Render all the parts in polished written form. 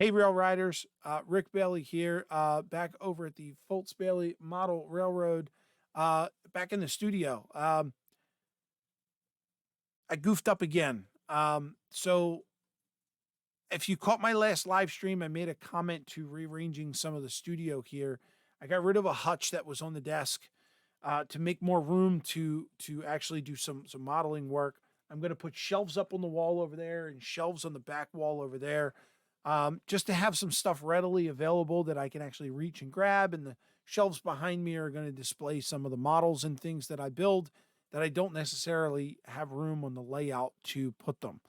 Hey, Rail Riders, Rick Bailey here, back over at the Foltz Bailey Model Railroad, back in the studio. I goofed up again. So if you caught my last live stream, I made a comment to rearranging some of the studio here. I got rid of a hutch that was on the desk to make more room to actually do some modeling work. I'm going to put shelves up on the wall over there and shelves on the back wall over there, just to have some stuff readily available that I can actually reach and grab. And the shelves behind me are going to display some of the models and things that I build that I don't necessarily have room on the layout to put them.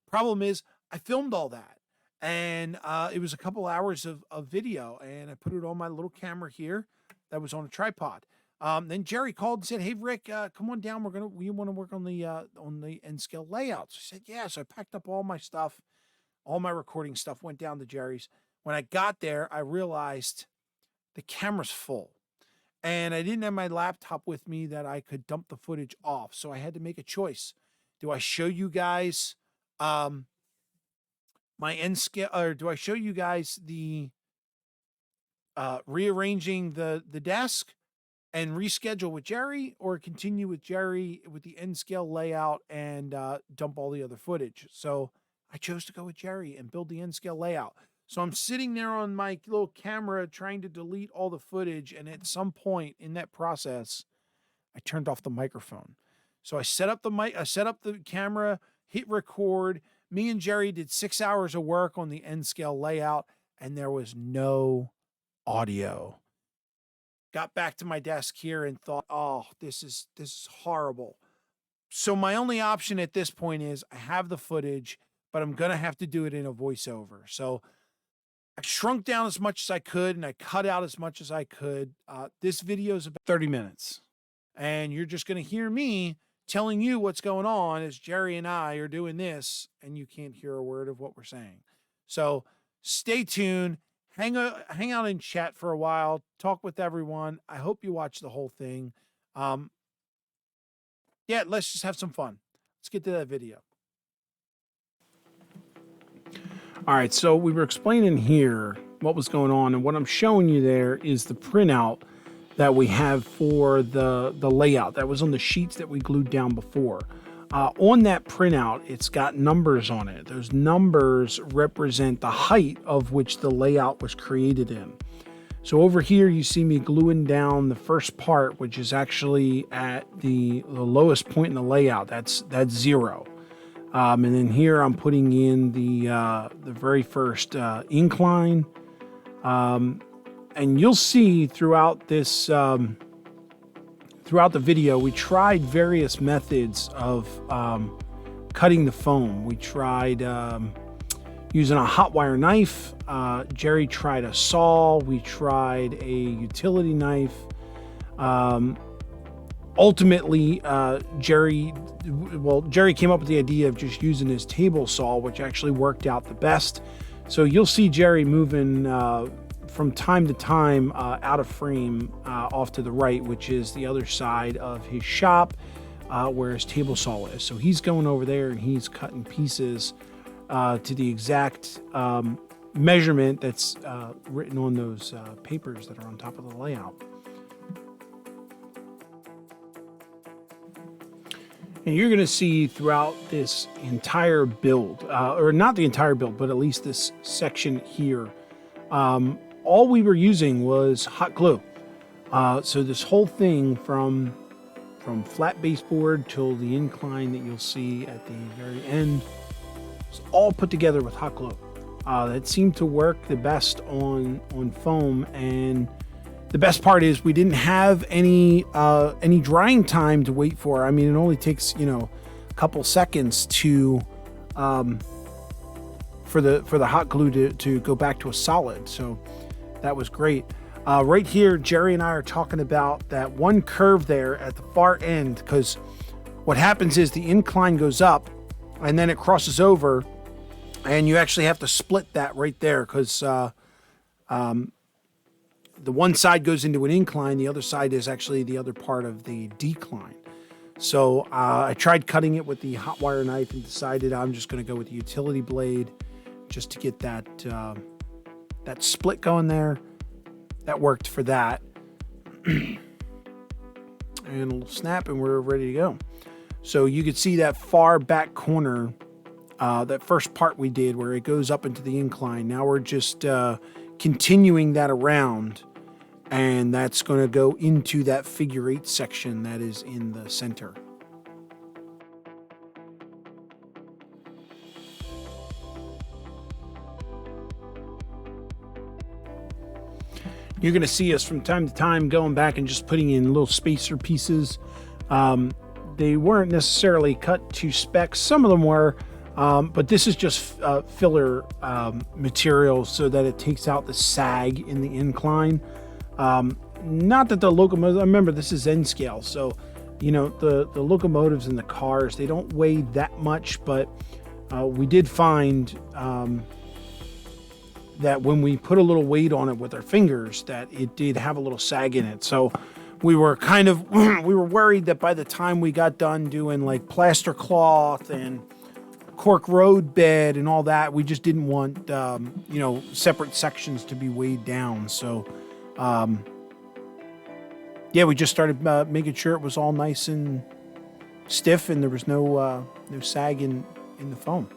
Problem is, I filmed all that. And it was a couple hours of video, and I put it on my little camera here that was on a tripod. Then Jerry called and said, "Hey Rick, come on down. We want to work on the N scale layouts." I said, "Yeah." So I packed up all my stuff, all my recording stuff, went down to Jerry's. When I got there, I realized the camera's full, and I didn't have my laptop with me that I could dump the footage off. So I had to make a choice. Do I show you guys my N scale, or do I show you guys the rearranging the desk and reschedule with Jerry, or continue with Jerry with the N scale layout and dump all the other footage? So I chose to go with Jerry and build the N scale layout. So I'm sitting there on my little camera trying to delete all the footage, and at some point in that process, I turned off the microphone. So I set up the mic, I set up the camera, hit record. Me and Jerry did 6 hours of work on the N scale layout, and there was no audio. Got back to my desk here and thought, "Oh, this is horrible." So my only option at this point is I have the footage, but I'm gonna have to do it in a voiceover. So I shrunk down as much as I could, and I cut out as much as I could. This video is about 30 minutes, and you're just gonna hear me telling you what's going on as Jerry and I are doing this, and you can't hear a word of what we're saying. So stay tuned. Hang out in chat for a while. Talk with everyone. I hope you watch the whole thing. Yeah, let's just have some fun. Let's get to that video. All right, so we were explaining here what was going on, and what I'm showing you there is the printout that we have for the layout that was on the sheets that we glued down before. On that printout, it's got numbers on it. Those numbers represent the height of which the layout was created in. So over here, you see me gluing down the first part, which is actually at the lowest point in the layout. That's 0. And then here I'm putting in the very first incline. And you'll see throughout this, throughout the video, we tried various methods of cutting the foam. We tried using a hot wire knife. Jerry tried a saw. We tried a utility knife. Ultimately, Jerry came up with the idea of just using his table saw, which actually worked out the best. So you'll see Jerry moving from time to time out of frame off to the right, which is the other side of his shop where his table saw is. So he's going over there and he's cutting pieces to the exact measurement that's written on those papers that are on top of the layout. And you're going to see throughout this entire build, or not the entire build, but at least this section here, all we were using was hot glue. So this whole thing from flat baseboard till the incline that you'll see at the very end was all put together with hot glue. That seemed to work the best on foam, and the best part is we didn't have any drying time to wait for. I mean, it only takes, a couple seconds to for the hot glue to go back to a solid. So that was great. Right here, Jerry and I are talking about that one curve there at the far end, because what happens is the incline goes up and then it crosses over, and you actually have to split that right there, because the one side goes into an incline, the other side is actually the other part of the decline. So I tried cutting it with the hot wire knife and decided I'm just going to go with the utility blade just to get that that split going there. That worked for that. And a little snap, and we're ready to go. So you could see that far back corner, that first part we did where it goes up into the incline. Now we're just continuing that around, and that's going to go into that figure 8 section that is in the center. You're going to see us from time to time going back and just putting in little spacer pieces. They weren't necessarily cut to specs. Some of them were, but this is just filler material so that it takes out the sag in the incline. Not that the locomotive, remember this is N scale, so you know the locomotives and the cars, they don't weigh that much, but we did find that when we put a little weight on it with our fingers, that it did have a little sag in it. So we were kind of we were worried that by the time we got done doing like plaster cloth and cork road bed and all that, we just didn't want you know, separate sections to be weighed down. So yeah, we just started making sure it was all nice and stiff and there was no sag in the foam.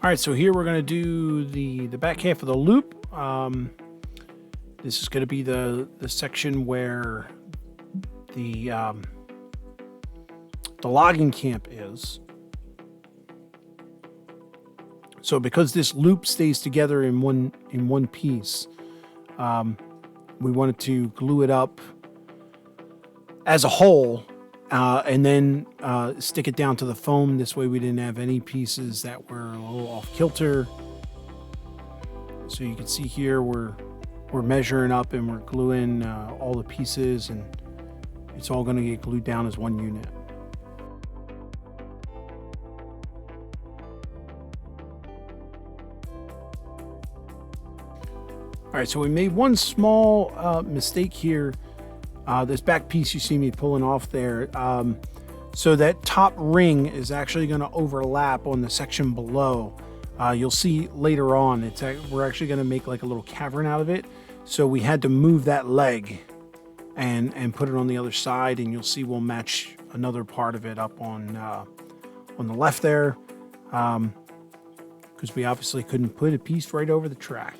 All right, so here we're going to do the back half of the loop. This is going to be the section where the logging camp is. So because this loop stays together in one piece, we wanted to glue it up as a whole. And then stick it down to the foam. This way we didn't have any pieces that were a little off kilter. So you can see here we're measuring up and we're gluing all the pieces, and it's all going to get glued down as one unit. All right, so we made one small mistake here. This back piece you see me pulling off there, so that top ring is actually going to overlap on the section below. You'll see later on, we're actually going to make like a little cavern out of it. So we had to move that leg and put it on the other side, and you'll see we'll match another part of it up on the left there, because we obviously couldn't put a piece right over the track.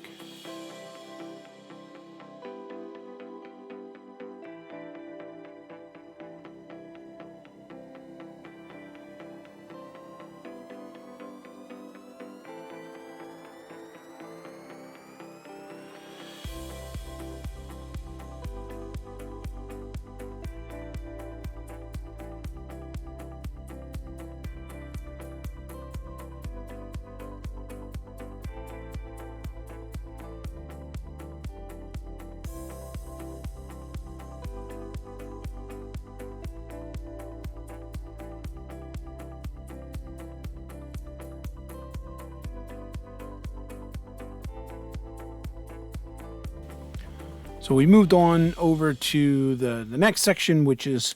So we moved on over to the next section, which is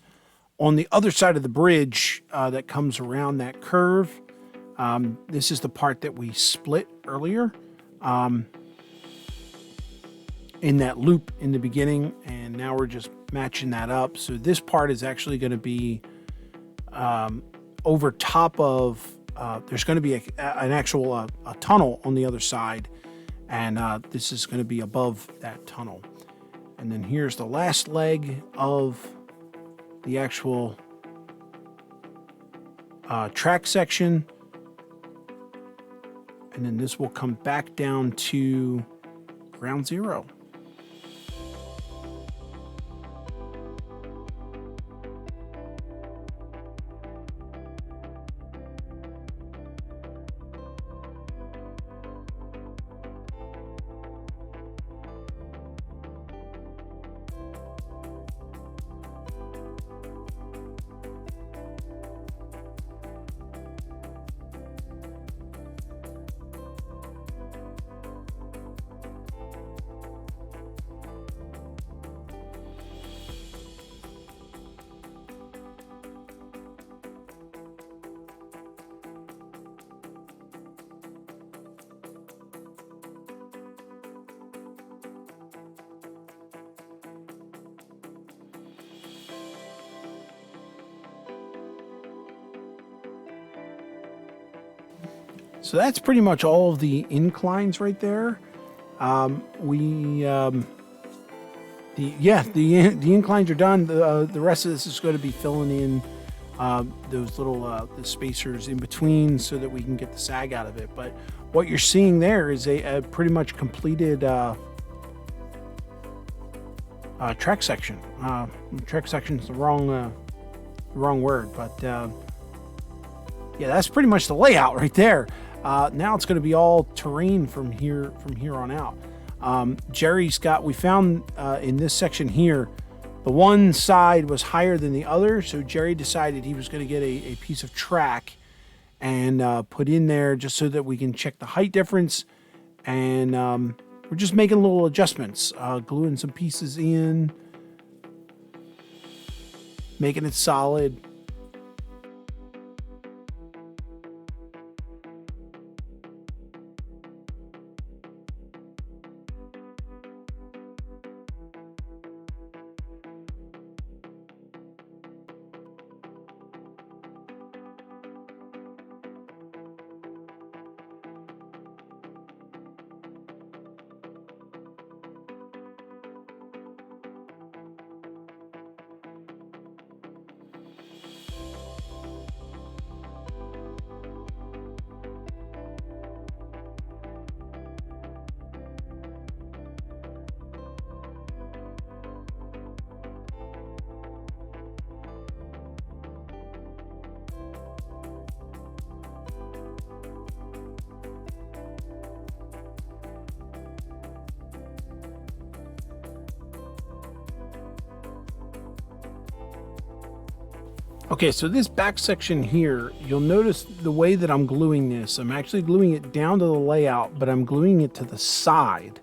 on the other side of the bridge that comes around that curve. This is the part that we split earlier in that loop in the beginning, and now we're just matching that up. So this part is actually going to be over top of, there's going to be an actual a tunnel on the other side, and this is going to be above that tunnel. And then here's the last leg of the actual track section. And then this will come back down to ground zero. So that's pretty much all of the inclines right there. The inclines are done. The rest of this is going to be filling in those little the spacers in between so that we can get the sag out of it. But what you're seeing there is a pretty much completed track section. Track section is the wrong word, but yeah, that's pretty much the layout right there. Now it's going to be all terrain from here on out. We found in this section here, the one side was higher than the other, so Jerry decided he was going to get a piece of track and put in there just so that we can check the height difference. And we're just making little adjustments, gluing some pieces in, making it solid. Okay, so this back section here, you'll notice the way that I'm gluing this. I'm actually gluing it down to the layout, but I'm gluing it to the side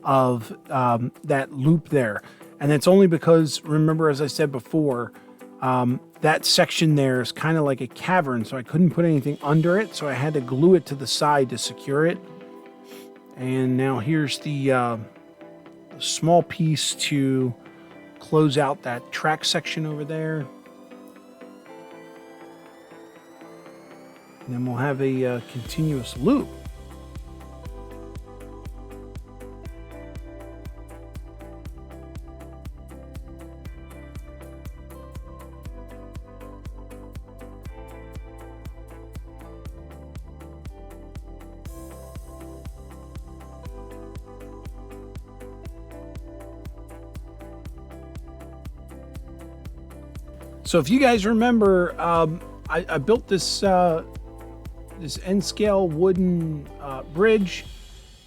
of that loop there. And that's only because, remember, as I said before, that section there is kind of like a cavern, so I couldn't put anything under it, so I had to glue it to the side to secure it. And now here's the small piece to close out that track section over there. And then we'll have a continuous loop. So if you guys remember, I built this this N-scale wooden bridge.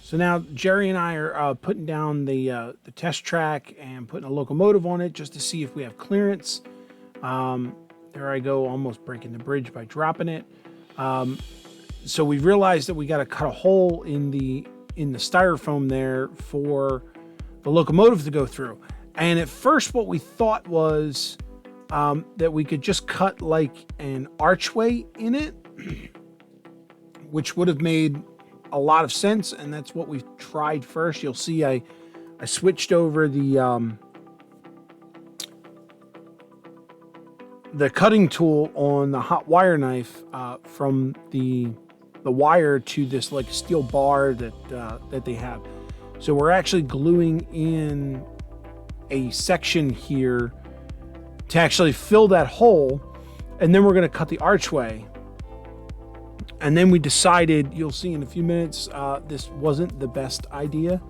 So now Jerry and I are putting down the test track and putting a locomotive on it just to see if we have clearance. There I go, almost breaking the bridge by dropping it. So we realized that we got to cut a hole in the styrofoam there for the locomotive to go through. And at first what we thought was that we could just cut like an archway in it, which would have made a lot of sense, and that's what we tried first. You'll see I switched over the cutting tool on the hot wire knife from the wire to this like steel bar that they have. So we're actually gluing in a section here to actually fill that hole, and then we're going to cut the archway. And then we decided, you'll see in a few minutes, this wasn't the best idea.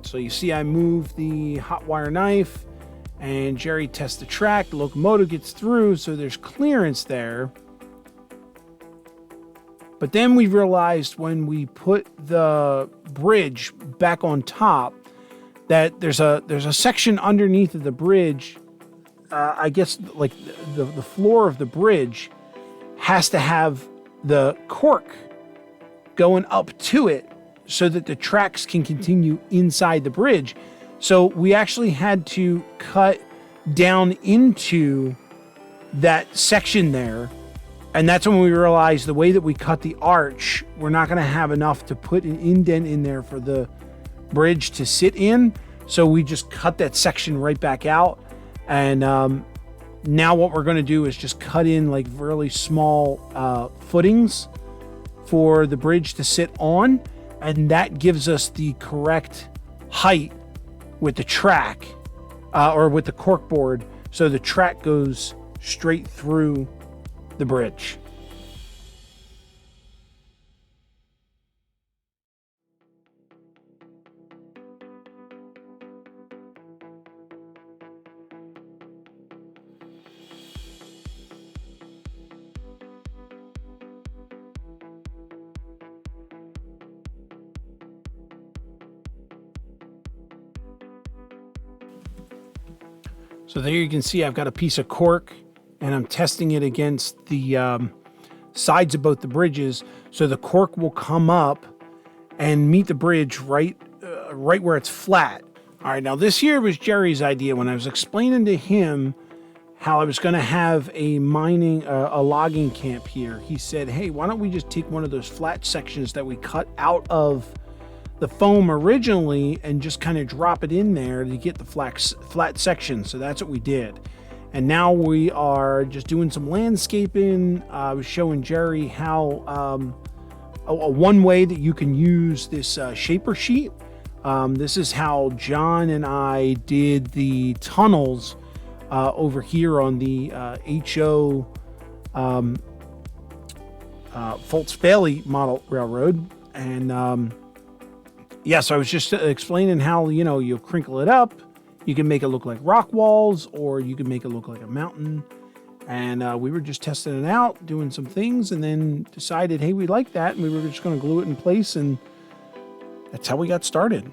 So you see I move the hot wire knife, and Jerry tests the track. The locomotive gets through, so there's clearance there. But then we realized when we put the bridge back on top that there's a section underneath of the bridge. I guess like the floor of the bridge has to have the cork going up to it so that the tracks can continue inside the bridge. So we actually had to cut down into that section there. And that's when we realized the way that we cut the arch, we're not going to have enough to put an indent in there for the bridge to sit in. So we just cut that section right back out. And now what we're going to do is just cut in like really small footings for the bridge to sit on. And that gives us the correct height with the track or with the corkboard. So the track goes straight through the bridge. So there you can see I've got a piece of cork and I'm testing it against the sides of both the bridges. So the cork will come up and meet the bridge right where it's flat. All right, now this here was Jerry's idea. When I was explaining to him how I was going to have a logging camp here, he said, hey, why don't we just take one of those flat sections that we cut out of the foam originally and just kind of drop it in there to get the flat section. So that's what we did. And now we are just doing some landscaping. I was showing Jerry how one way that you can use this shaper sheet. This is how John and I did the tunnels over here on the HO Fultz Bailey model railroad. And yeah, so I was just explaining how, you crinkle it up. You can make it look like rock walls, or you can make it look like a mountain. And we were just testing it out, doing some things, and then decided, hey, we like that. And we were just going to glue it in place. And that's how we got started.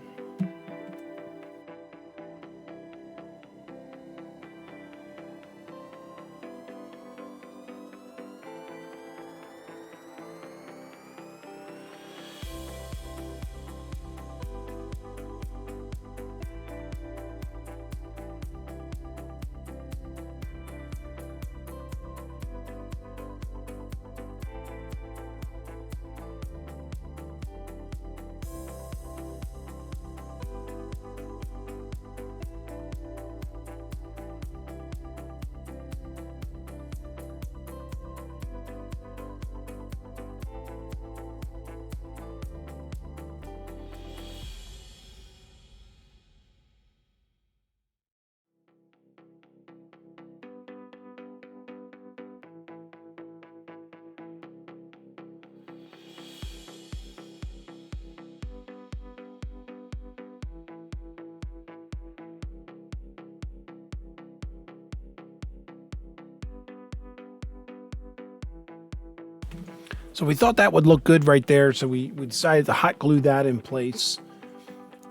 So we thought that would look good right there. So we decided to hot glue that in place.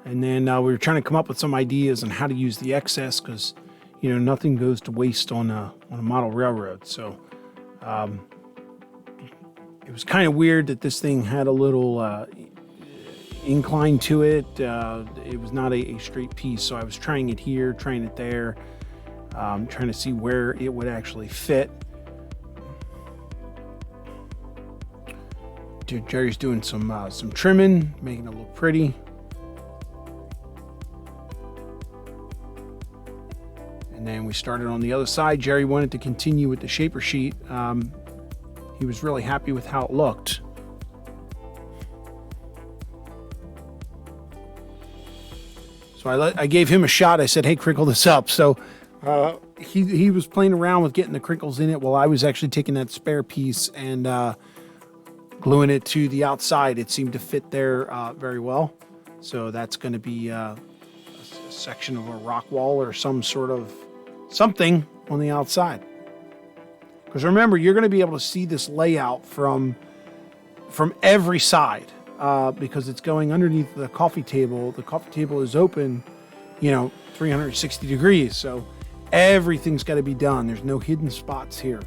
And then we were trying to come up with some ideas on how to use the excess because, nothing goes to waste on a model railroad. So it was kind of weird that this thing had a little incline to it. It was not a straight piece. So I was trying it here, trying it there, trying to see where it would actually fit. Jerry's doing some trimming, making it look pretty. And then we started on the other side. Jerry wanted to continue with the shaper sheet. He was really happy with how it looked. So So I gave him a shot. I said, hey, crinkle this up. So he was playing around with getting the crinkles in it while I was actually taking that spare piece and gluing it to the outside. It seemed to fit there very well. So that's going to be a section of a rock wall or some sort of something on the outside. Because remember, you're going to be able to see this layout from every side because it's going underneath the coffee table. The coffee table is open, 360 degrees. So everything's got to be done. There's no hidden spots here.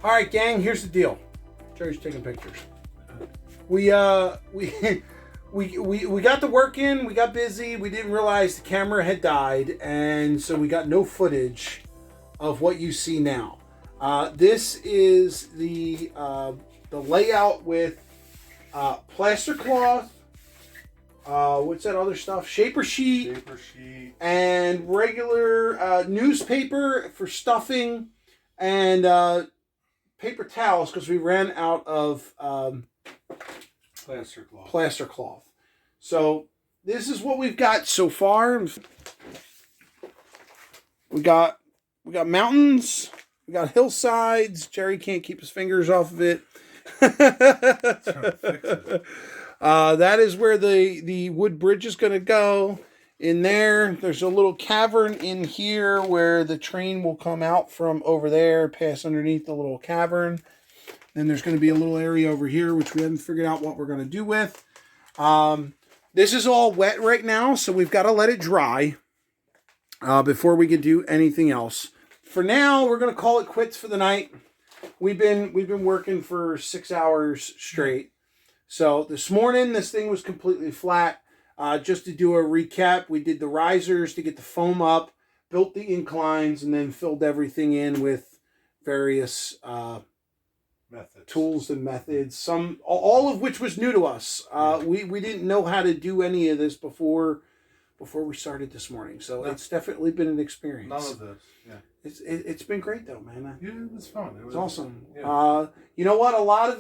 All right, gang, here's the deal. Jerry's taking pictures. We got the work in, we got busy, we didn't realize the camera had died, and so we got no footage of what you see now. This is the layout with plastercloth, what's that other stuff? Shaper sheet, and regular newspaper for stuffing, and paper towels because we ran out of plastercloth. So this is what we've got so far. We got mountains, we got hillsides. Jerry can't keep his fingers off of it. That is where the wood bridge is going to go. In there's a little cavern in here where the train will come out from over there, pass underneath the little cavern. Then there's going to be a little area over here, which we haven't figured out what we're going to do with. This is all wet right now, so we've got to let it dry before we can do anything else. For now, we're going to call it quits for the night. We've been working for 6 hours straight. So this morning, this thing was completely flat. Just to do a recap, we did the risers to get the foam up, built the inclines, and then filled everything in with various tools and methods. All of which was new to us. We didn't know how to do any of this before we started this morning. So it's definitely been an experience. None of this, yeah. It's been great though, man. Yeah, it was fun. It was awesome. Yeah. You know what? A lot of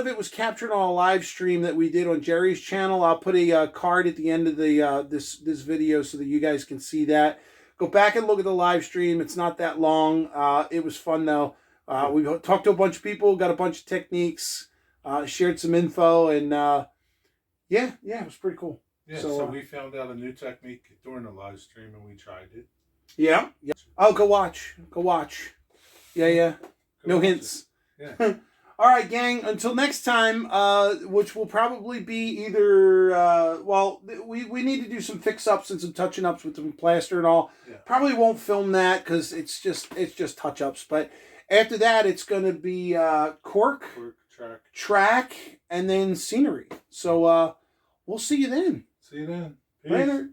it was captured on a live stream that we did on Jerry's channel. I'll put a card at the end of the this video so that you guys can see that. Go back and look at the live stream. It's not that long. It was fun though. We talked to a bunch of people, got a bunch of techniques, shared some info, and Yeah, it was pretty cool. Yeah, so we found out a new technique during the live stream and we tried it. Yeah. Oh, go watch. Yeah. No hints. Yeah. All right, gang. Until next time, which will probably be either we need to do some fix ups and some touching ups with some plaster and all. Yeah. Probably won't film that because it's just touch ups. But after that, it's going to be cork, track, and then scenery. So we'll see you then. See you then. Peace. Later.